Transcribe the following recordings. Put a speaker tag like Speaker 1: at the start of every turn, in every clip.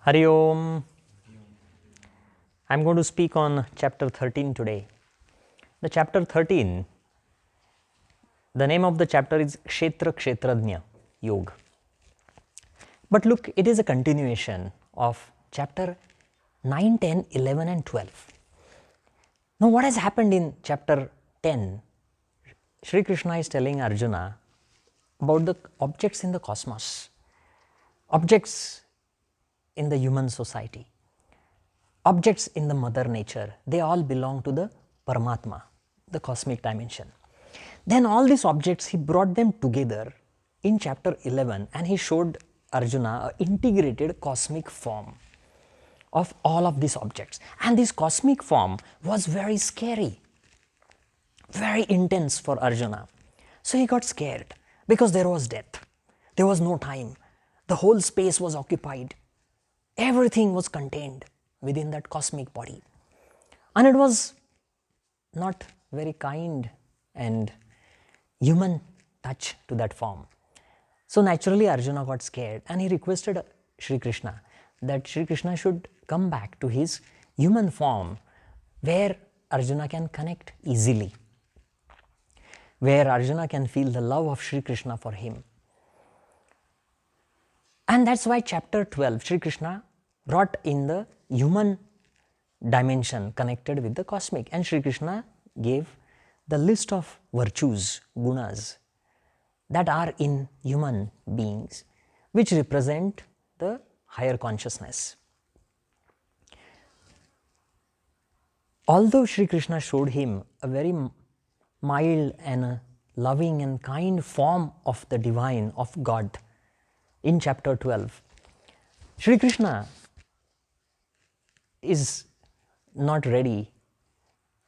Speaker 1: Hari Om. I'm going to speak on chapter 13 today. The chapter 13, the name of the chapter is Kshetra Kshetrajna Yoga. But look, it is a continuation of chapter 9, 10, 11 and 12. Now what has happened in chapter 10? Shri Krishna is telling Arjuna about the objects in the cosmos, objects in the human society, objects in the mother nature. They all belong to the Paramatma, the cosmic dimension. Then all these objects, he brought them together in chapter 11 and he showed Arjuna an integrated cosmic form of all of these objects. And this cosmic form was very scary, very intense for Arjuna. So he got scared because there was death. There was no time. The whole space was occupied. Everything was contained within that cosmic body. And it was not very kind and human touch to that form. So naturally Arjuna got scared and he requested Shri Krishna that Shri Krishna should come back to his human form where Arjuna can connect easily, where Arjuna can feel the love of Shri Krishna for him. And that's why chapter 12, Shri Krishna brought in the human dimension connected with the cosmic, and Shri Krishna gave the list of virtues, gunas, that are in human beings, which represent the higher consciousness. Although Shri Krishna showed him a very mild and a loving and kind form of the divine, of God, in chapter 12, Shri Krishna is not ready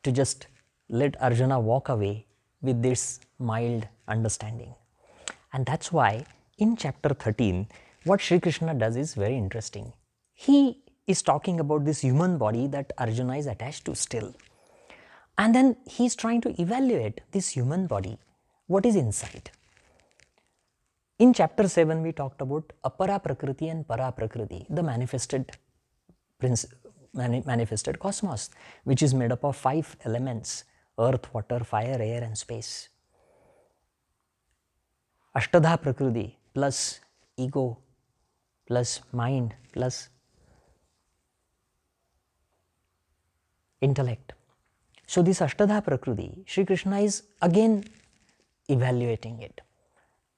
Speaker 1: to just let Arjuna walk away with this mild understanding. And that's why in chapter 13, what Shri Krishna does is very interesting. He is talking about this human body that Arjuna is attached to still. And then he is trying to evaluate this human body, what is inside. In chapter 7, we talked about Apara Prakruti and Para Prakruti, the manifested cosmos, which is made up of 5 elements: earth, water, fire, air and space. Ashtadha Prakruti plus ego plus mind plus intellect. So this Ashtadha Prakruti, Shri Krishna is again evaluating it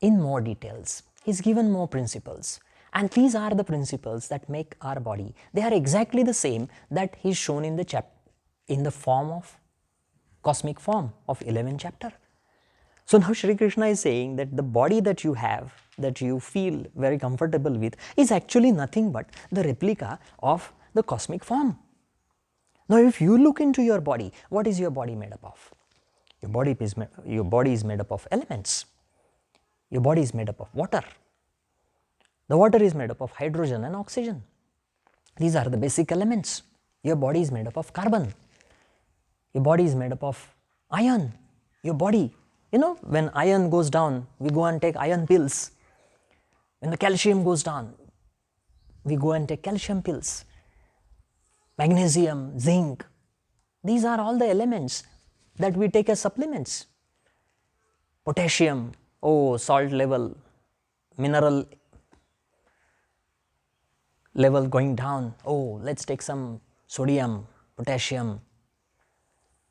Speaker 1: in more details. He's given more principles. And these are the principles that make our body. They are exactly the same that he's shown in the form of cosmic form of 11th chapter. So now Shri Krishna is saying that the body that you have, that you feel very comfortable with, is actually nothing but the replica of the cosmic form. Now if you look into your body, what is your body made up of? Your body is made up of elements. Your body is made up of water. The water is made up of hydrogen and oxygen. These are the basic elements. Your body is made up of carbon. Your body is made up of iron. Your body, when iron goes down, we go and take iron pills. When the calcium goes down, we go and take calcium pills. Magnesium, zinc, these are all the elements that we take as supplements. Potassium, salt level, mineral level going down, let's take some sodium, potassium.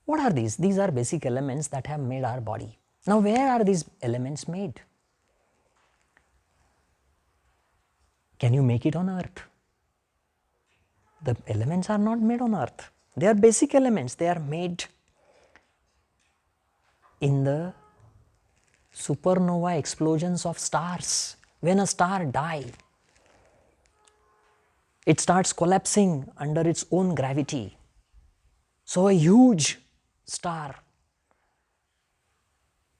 Speaker 1: What are these? These are basic elements that have made our body. Now where are these elements made? Can you make it on earth? The elements are not made on earth. They are basic elements. They are made in the supernova explosions of stars. When a star dies, it starts collapsing under its own gravity. So a huge star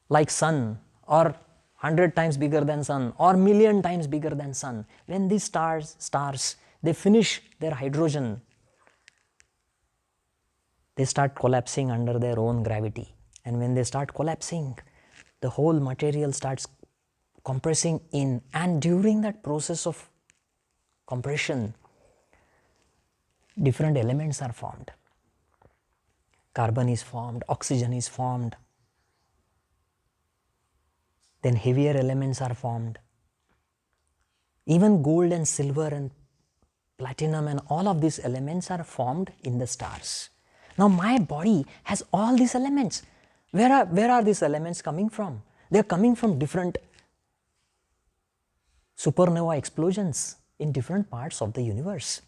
Speaker 1: like sun, or 100 times bigger than sun, or million times bigger than sun, when these stars they finish their hydrogen, they start collapsing under their own gravity. And when they start collapsing, the whole material starts compressing in, and during that process of compression, different elements are formed. Carbon is formed, oxygen is formed, then heavier elements are formed. Even gold and silver and platinum and all of these elements are formed in the stars. Now my body has all these elements. Where are these elements coming from? They are coming from different supernova explosions in different parts of the universe.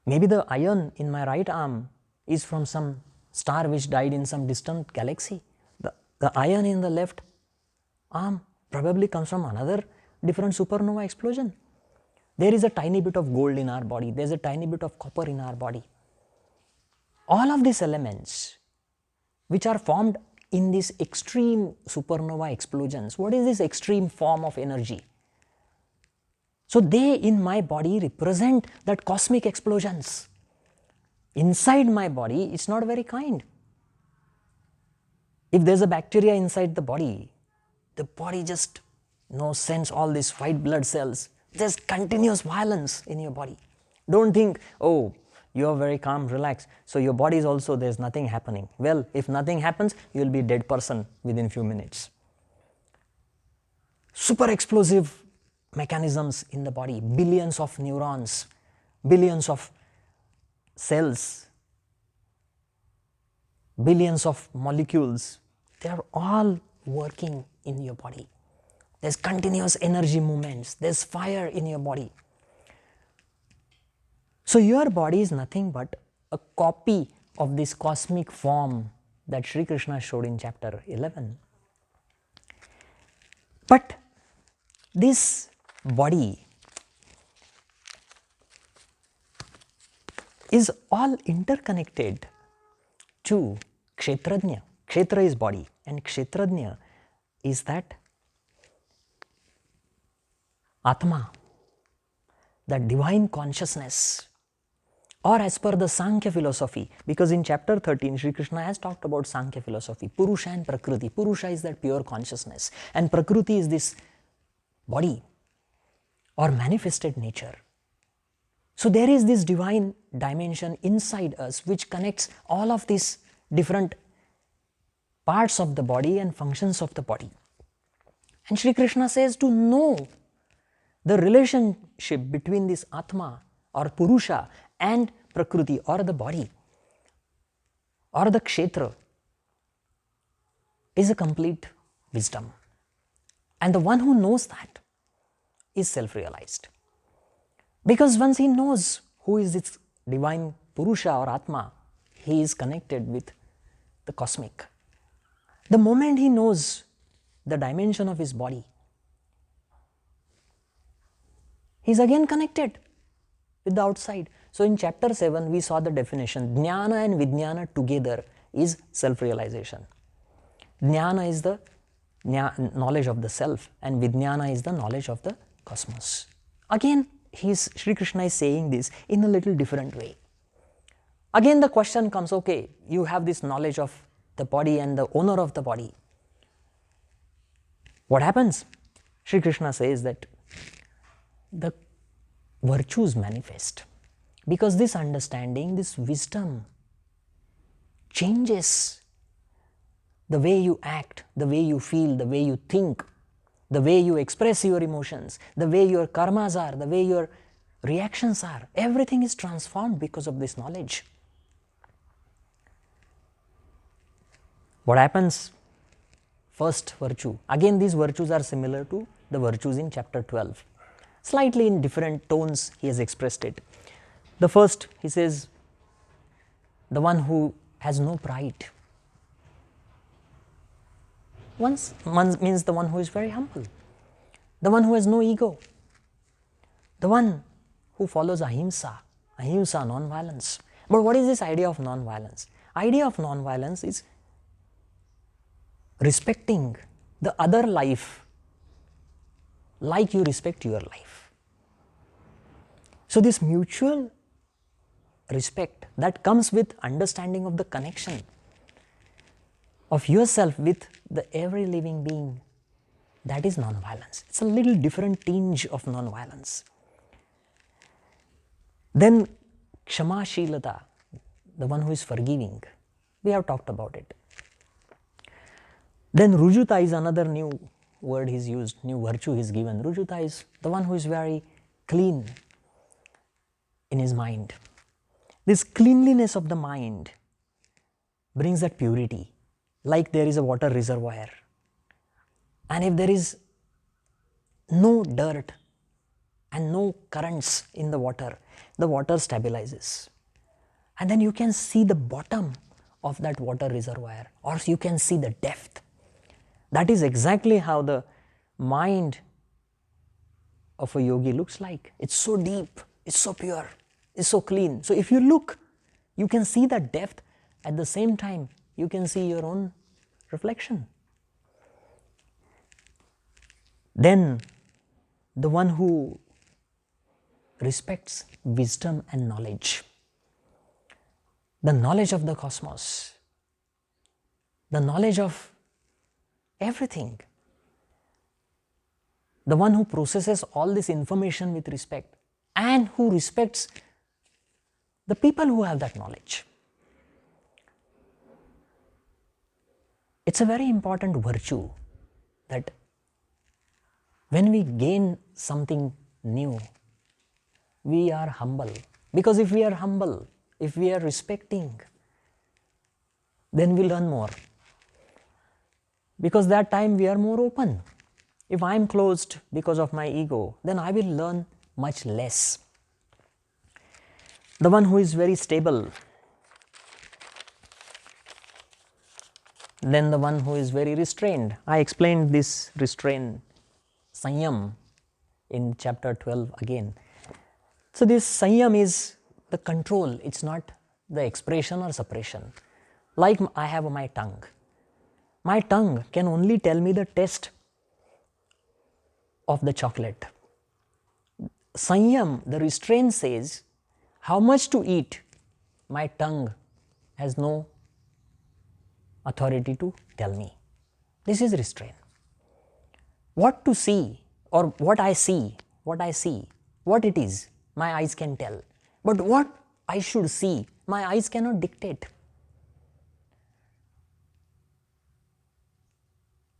Speaker 1: Maybe the iron in my right arm is from some star which died in some distant galaxy. The iron in the left arm probably comes from another different supernova explosion. There is a tiny bit of gold in our body, there is a tiny bit of copper in our body. All of these elements which are formed in these extreme supernova explosions, what is this extreme form of energy? So they in my body represent that cosmic explosions. Inside my body, it's not very kind. If there's a bacteria inside the body just sends all these white blood cells. There's continuous violence in your body. Don't think, oh, you are very calm, relaxed. So your body is also, there's nothing happening. Well, if nothing happens, you will be a dead person within few minutes. Super explosive mechanisms in the body, billions of neurons, billions of cells, billions of molecules, they are all working in your body. There's continuous energy movements, there's fire in your body. So your body is nothing but a copy of this cosmic form that Sri Krishna showed in chapter 11. But this body is all interconnected to Kshetrajna. Kshetra is body and Kshetrajna is that Atma, that divine consciousness, or as per the Sankhya philosophy, because in chapter 13 Sri Krishna has talked about Sankhya philosophy, Purusha and Prakruti. Purusha is that pure consciousness and Prakruti is this body or manifested nature. So there is this divine dimension inside us which connects all of these different parts of the body and functions of the body. And Sri Krishna says to know the relationship between this Atma or Purusha and Prakruti or the body or the Kshetra is a complete wisdom. And the one who knows that is self-realized. Because once he knows who is this divine Purusha or Atma, he is connected with the cosmic. The moment he knows the dimension of his body, he is again connected with the outside. So in chapter 7 we saw the definition, Jnana and Vijnana together is self-realization. Jnana is the knowledge of the self and Vijnana is the knowledge of the cosmos. Again, Sri Krishna is saying this in a little different way. Again the question comes, okay, you have this knowledge of the body and the owner of the body. What happens? Sri Krishna says that the virtues manifest because this understanding, this wisdom changes the way you act, the way you feel, the way you think, the way you express your emotions, the way your karmas are, the way your reactions are. Everything is transformed because of this knowledge. What happens? First virtue. Again these virtues are similar to the virtues in chapter 12. Slightly in different tones he has expressed it. The first, he says, the one who has no pride. One means the one who is very humble, the one who has no ego, the one who follows ahimsa, non-violence. But what is this idea of non-violence? Idea of non-violence is respecting the other life like you respect your life. So this mutual respect that comes with understanding of the connection of yourself with the every living being, that is non-violence. It's a little different tinge of non-violence. Then Kshama Shilata, the one who is forgiving. We have talked about it. Then Rujuta is another new word he's used, new virtue he's given. Rujuta is the one who is very clean in his mind. This cleanliness of the mind brings that purity, like there is a water reservoir. And if there is no dirt and no currents in the water stabilizes. And then you can see the bottom of that water reservoir, or you can see the depth. That is exactly how the mind of a yogi looks like. It's so deep, it's so pure, it's so clean. So if you look, you can see that depth. At the same time, you can see your own reflection. Then the one who respects wisdom and knowledge, the knowledge of the cosmos, the knowledge of everything, the one who processes all this information with respect and who respects the people who have that knowledge. It's a very important virtue that when we gain something new, we are humble. Because if we are humble, if we are respecting, then we learn more. Because that time we are more open. If I am closed because of my ego, then I will learn much less. The one who is very stable, then the one who is very restrained. I explained this restraint, Sanyam, in chapter 12 again. So this Sanyam is the control, it's not the expression or suppression. Like I have my tongue. My tongue can only tell me the taste of the chocolate. Sanyam, the restraint, says how much to eat. My tongue has no authority to tell me. This is restraint. What to see or what I see, what it is, my eyes can tell. But what I should see, my eyes cannot dictate.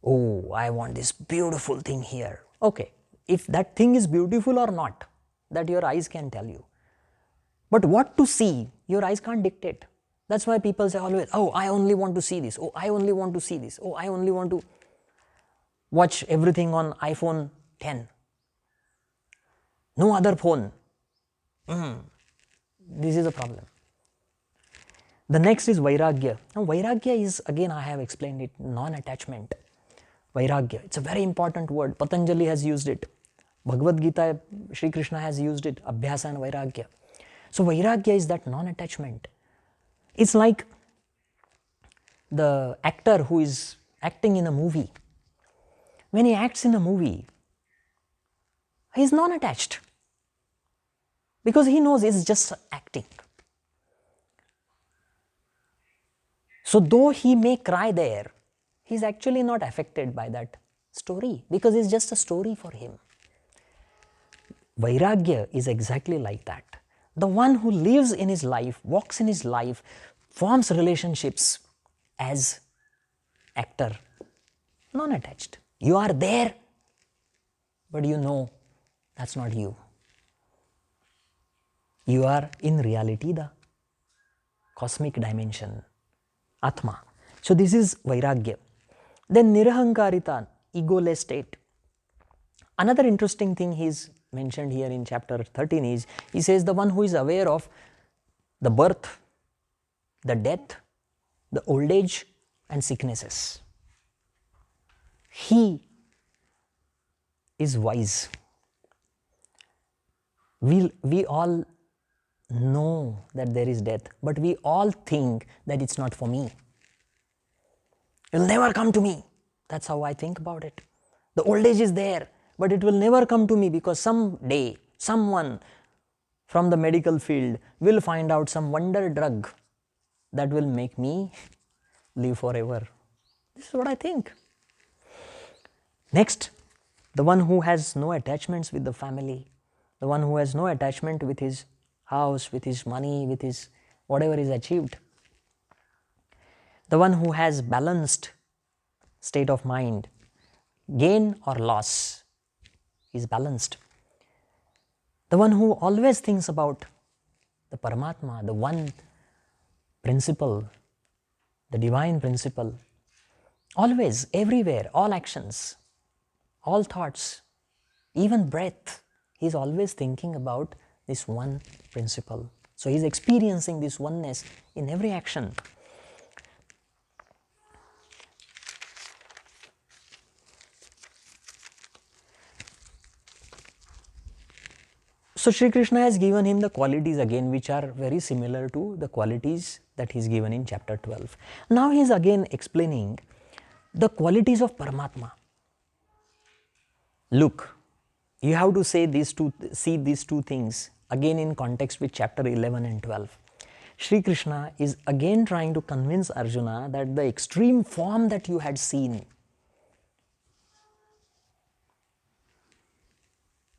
Speaker 1: Oh, I want this beautiful thing here. Okay, if that thing is beautiful or not, that your eyes can tell you. But what to see, your eyes can't dictate. That's why people say always, oh, I only want to see this. Oh, I only want to see this. Oh, I only want to watch everything on iPhone 10. No other phone. This is a problem. The next is Vairagya. Now, Vairagya is, again, I have explained it, non-attachment. Vairagya, it's a very important word. Patanjali has used it. Bhagavad Gita, Sri Krishna has used it, Abhyasa and Vairagya. So Vairagya is that non-attachment. It's like the actor who is acting in a movie. When he acts in a movie, he is non-attached because he knows it's just acting. So though he may cry there, he is actually not affected by that story because it's just a story for him. Vairagya is exactly like that. The one who lives in his life, walks in his life, forms relationships as actor, non-attached. You are there, but you know that's not you. You are in reality the cosmic dimension, Atma. So this is Vairagya. Then Nirahankarita, egoless state. Another interesting thing he's mentioned here in chapter 13 is, he says the one who is aware of the birth, the death, the old age and sicknesses. He is wise. We all know that there is death, but we all think that it's not for me. It will never come to me. That's how I think about it. The old age is there, but it will never come to me because someday someone from the medical field will find out some wonder drug that will make me live forever. This is what I think. Next, the one who has no attachments with the family, the one who has no attachment with his house, with his money, with his whatever is achieved. The one who has balanced state of mind, gain or loss, is balanced. The one who always thinks about the Paramatma, the one principle, the divine principle, always, everywhere, all actions, all thoughts, even breath, he is always thinking about this one principle. So he is experiencing this oneness in every action. So Sri Krishna has given him the qualities again which are very similar to the qualities that he is given in chapter 12. Now he is again explaining the qualities of Paramatma. Look, you have to see these two things again in context with chapter 11 and 12. Sri Krishna is again trying to convince Arjuna that the extreme form that you had seen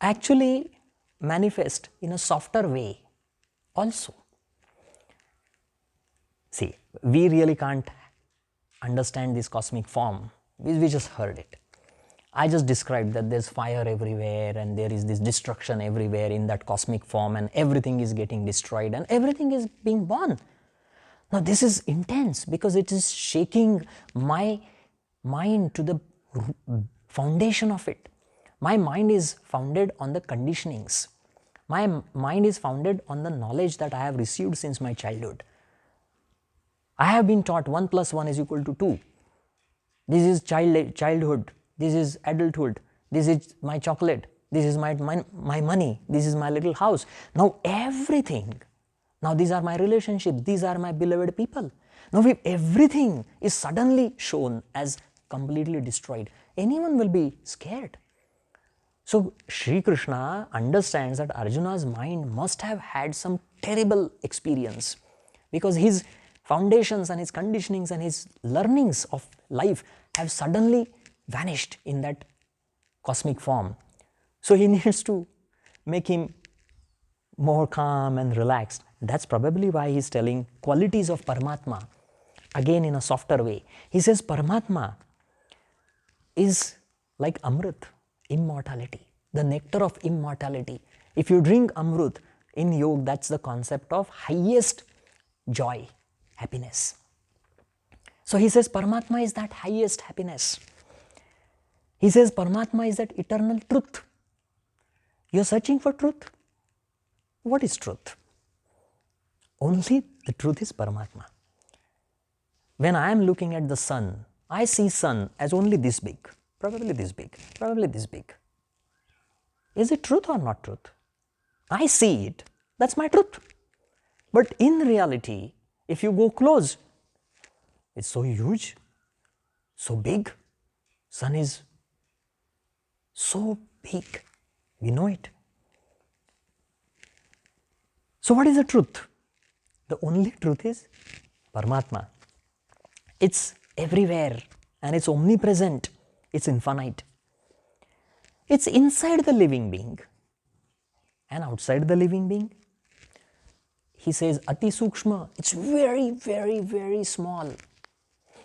Speaker 1: actually manifest in a softer way also. See, we really can't understand this cosmic form. We just heard it. I just described that there's fire everywhere and there is this destruction everywhere in that cosmic form and everything is getting destroyed and everything is being born. Now this is intense because it is shaking my mind to the foundation of it. My mind is founded on the conditionings. My mind is founded on the knowledge that I have received since my childhood. I have been taught 1 plus 1 is equal to 2. This is childhood. This is adulthood. This is my chocolate. This is my money. This is my little house. Now everything. Now these are my relationships. These are my beloved people. Now if everything is suddenly shown as completely destroyed, anyone will be scared. So Sri Krishna understands that Arjuna's mind must have had some terrible experience because his foundations and his conditionings and his learnings of life have suddenly vanished in that cosmic form. So he needs to make him more calm and relaxed. That's probably why he's telling qualities of Paramatma again in a softer way. He says Paramatma is like Amrit, immortality, the nectar of immortality. If you drink Amrit in yoga, that's the concept of highest joy, happiness. So he says Paramatma is that highest happiness. He says Paramatma is that eternal truth. You're searching for truth. What is truth? Only the truth is Paramatma. When I am looking at the sun, I see sun as only this big, probably this big, probably this big. Is it truth or not truth? I see it, that's my truth. But in reality, if you go close, it's so huge, so big. Sun is so big, we know it. So what is the truth? The only truth is Paramatma. It's everywhere and it's omnipresent, it's infinite. It's inside the living being and outside the living being. He says Ati Sukshma, it's very, very, very small.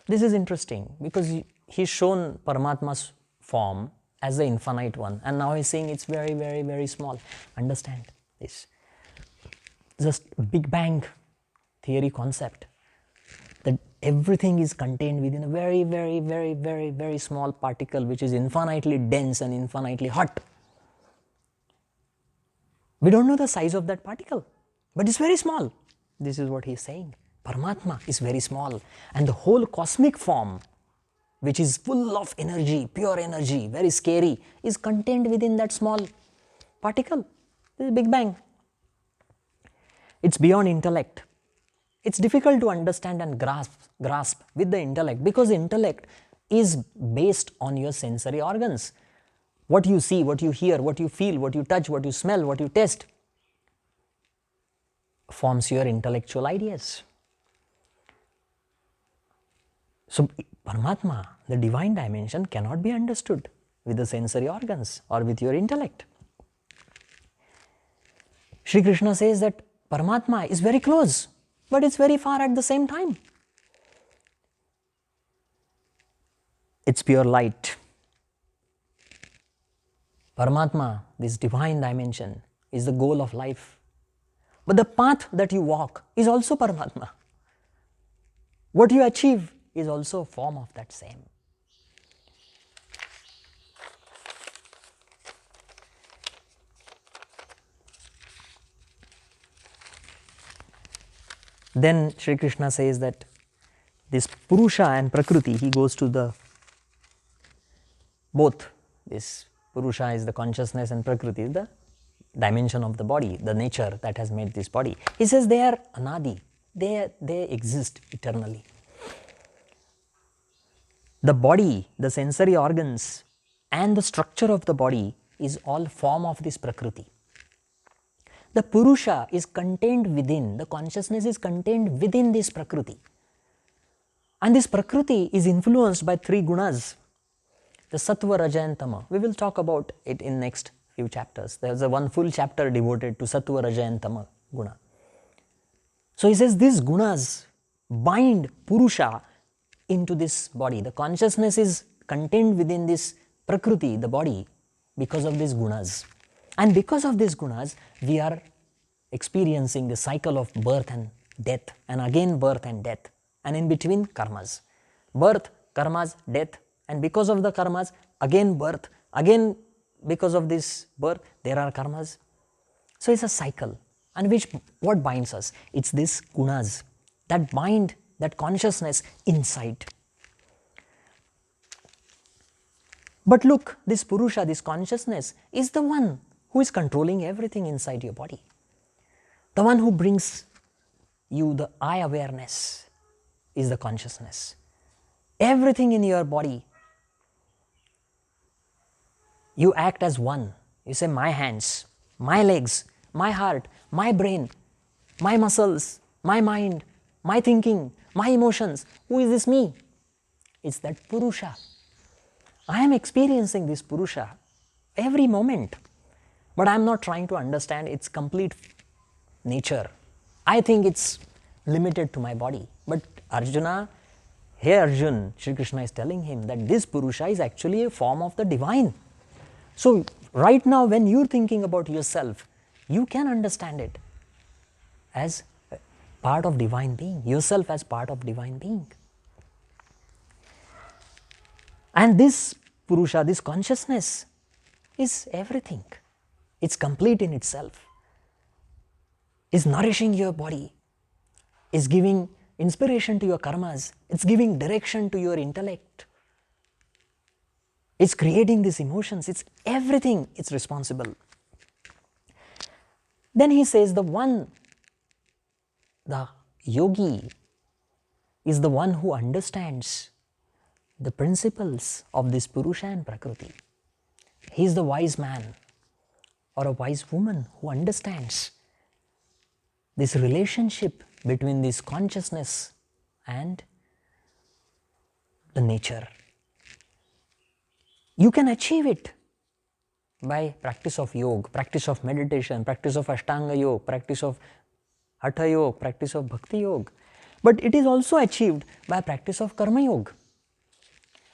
Speaker 1: This is interesting because he's shown Paramatma's form as the infinite one and now he's saying it's very, very, very small. Understand this. Just Big Bang theory concept that everything is contained within a very, very, very, very, very small particle which is infinitely dense and infinitely hot. We don't know the size of that particle, but it's very small. This is what he's saying. Paramatma is very small and the whole cosmic form which is full of energy, pure energy, very scary, is contained within that small particle. This is Big Bang. It's beyond intellect. It's difficult to understand and grasp with the intellect because intellect is based on your sensory organs. What you see, what you hear, what you feel, what you touch, what you smell, what you taste forms your intellectual ideas. So Paramatma, the divine dimension, cannot be understood with the sensory organs or with your intellect. Sri Krishna says that Paramatma is very close, but it's very far at the same time. It's pure light. Paramatma, this divine dimension, is the goal of life. But the path that you walk is also Paramatma. What you achieve is also a form of that same. Then Sri Krishna says that this Purusha and Prakruti, he goes to the both. This Purusha is the consciousness and Prakriti is the dimension of the body, the nature that has made this body. He says they are anadi, they exist eternally. The body, the sensory organs and the structure of the body is all form of this Prakriti. The Purusha is contained within, the consciousness is contained within this Prakriti. And this Prakriti is influenced by three gunas, the Sattva, Raja and Tama. We will talk about it in next few chapters. There is a one full chapter devoted to Sattva, Raja and Tama guna. So he says these gunas bind Purusha into this body. The consciousness is contained within this Prakriti, the body, because of these gunas. And because of these gunas, we are experiencing the cycle of birth and death, and again birth and death, and in between karmas. Birth, karmas, death, and because of the karmas, again birth, again because of this birth, there are karmas. So it's a cycle. And what binds us? It's these gunas that bind that consciousness inside. But look, this Purusha, this consciousness is the one who is controlling everything inside your body. The one who brings you the I awareness is the consciousness. Everything in your body, you act as one. You say my hands, my legs, my heart, my brain, my muscles, my mind, my thinking, my emotions. Who is this me? It's that Purusha. I am experiencing this Purusha every moment, but I am not trying to understand its complete nature. I think it's limited to my body. But Arjuna, hey Arjun, Shri Krishna is telling him that this Purusha is actually a form of the divine. So right now when you're thinking about yourself, you can understand it as part of divine being, yourself as part of divine being. And this Purusha, this consciousness is everything. It's complete in itself. It's nourishing your body. It's giving inspiration to your karmas. It's giving direction to your intellect. It's creating these emotions. It's everything. It's responsible. Then he says the yogi is the one who understands the principles of this Purusha and Prakruti. He is the wise man or a wise woman who understands this relationship between this consciousness and the nature. You can achieve it by practice of yoga, practice of meditation, practice of Ashtanga yoga, practice of Hatha yoga, practice of Bhakti yoga. But it is also achieved by practice of Karma yoga.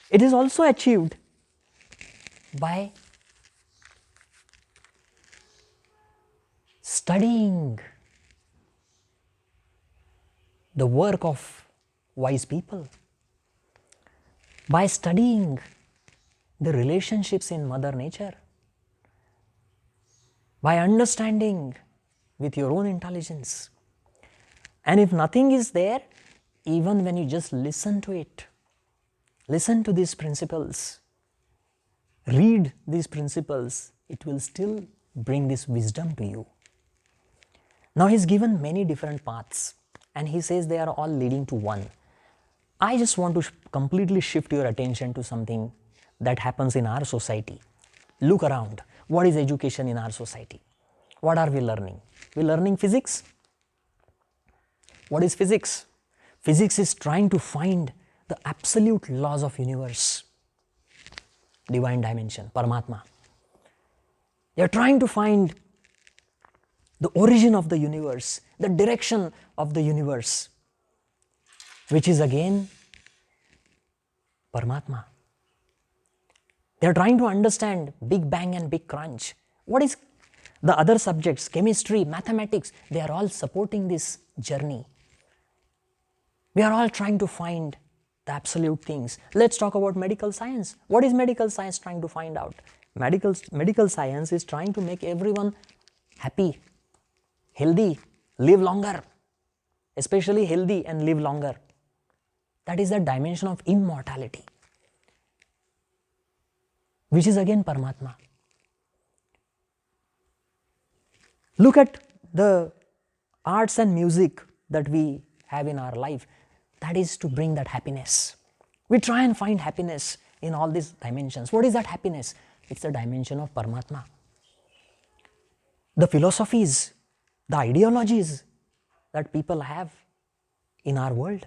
Speaker 1: It is also achieved by studying the work of wise people, by studying the relationships in Mother Nature, by understanding with your own intelligence. And if nothing is there, even when you just listen to it, listen to these principles, read these principles, it will still bring this wisdom to you. Now he's given many different paths and he says they are all leading to one. I just want to completely shift your attention to something that happens in our society. Look around. What is education in our society? What are we learning? We're learning physics. What is physics? Physics is trying to find the absolute laws of universe, divine dimension, Paramatma. They are trying to find the origin of the universe, the direction of the universe, which is again Paramatma. They are trying to understand Big Bang and Big Crunch. What is the other subjects, chemistry, mathematics, they are all supporting this journey. We are all trying to find the absolute things. Let's talk about medical science. What is medical science trying to find out? Medical science is trying to make everyone happy, healthy, live longer, especially healthy and live longer. That is the dimension of immortality, which is again Paramatma. Look at the arts and music that we have in our life. That is to bring that happiness. We try and find happiness in all these dimensions. What is that happiness? It's the dimension of Paramatma. The philosophies, the ideologies that people have in our world,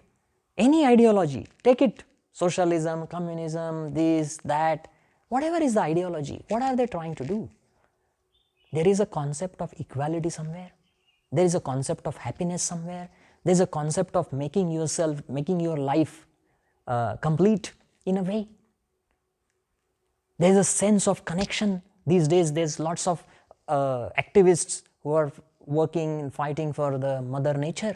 Speaker 1: any ideology, take it, socialism, communism, this, that, whatever is the ideology, what are they trying to do? There is a concept of equality somewhere. There is a concept of happiness somewhere. There is a concept of making your life complete in a way. There is a sense of connection. These days there's lots of activists who are working and fighting for the mother nature.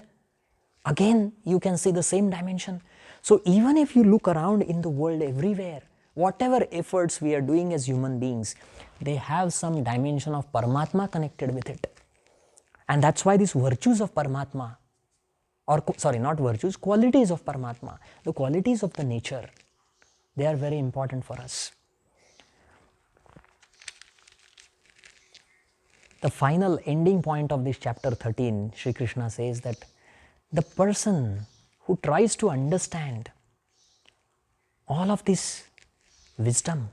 Speaker 1: Again, you can see the same dimension. So even if you look around in the world everywhere, whatever efforts we are doing as human beings, they have some dimension of Paramatma connected with it. And that's why these virtues of Paramatma, or sorry, not virtues, qualities of Paramatma, the qualities of the nature, they are very important for us. The final ending point of this chapter 13, Sri Krishna says that the person who tries to understand all of this wisdom,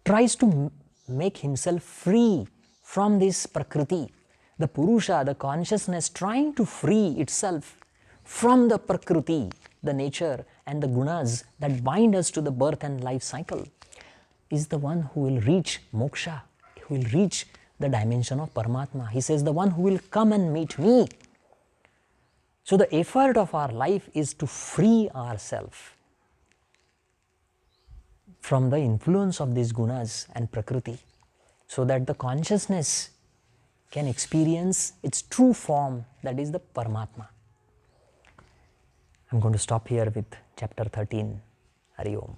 Speaker 1: tries to make himself free from this Prakriti, the Purusha, the consciousness trying to free itself from the Prakriti, the nature and the gunas that bind us to the birth and life cycle, is the one who will reach moksha, who will reach the dimension of Paramatma. He says, the one who will come and meet me. So the effort of our life is to free ourselves from the influence of these gunas and Prakriti, so that the consciousness can experience its true form, that is the Paramatma. I'm going to stop here with chapter 13. Hari Om.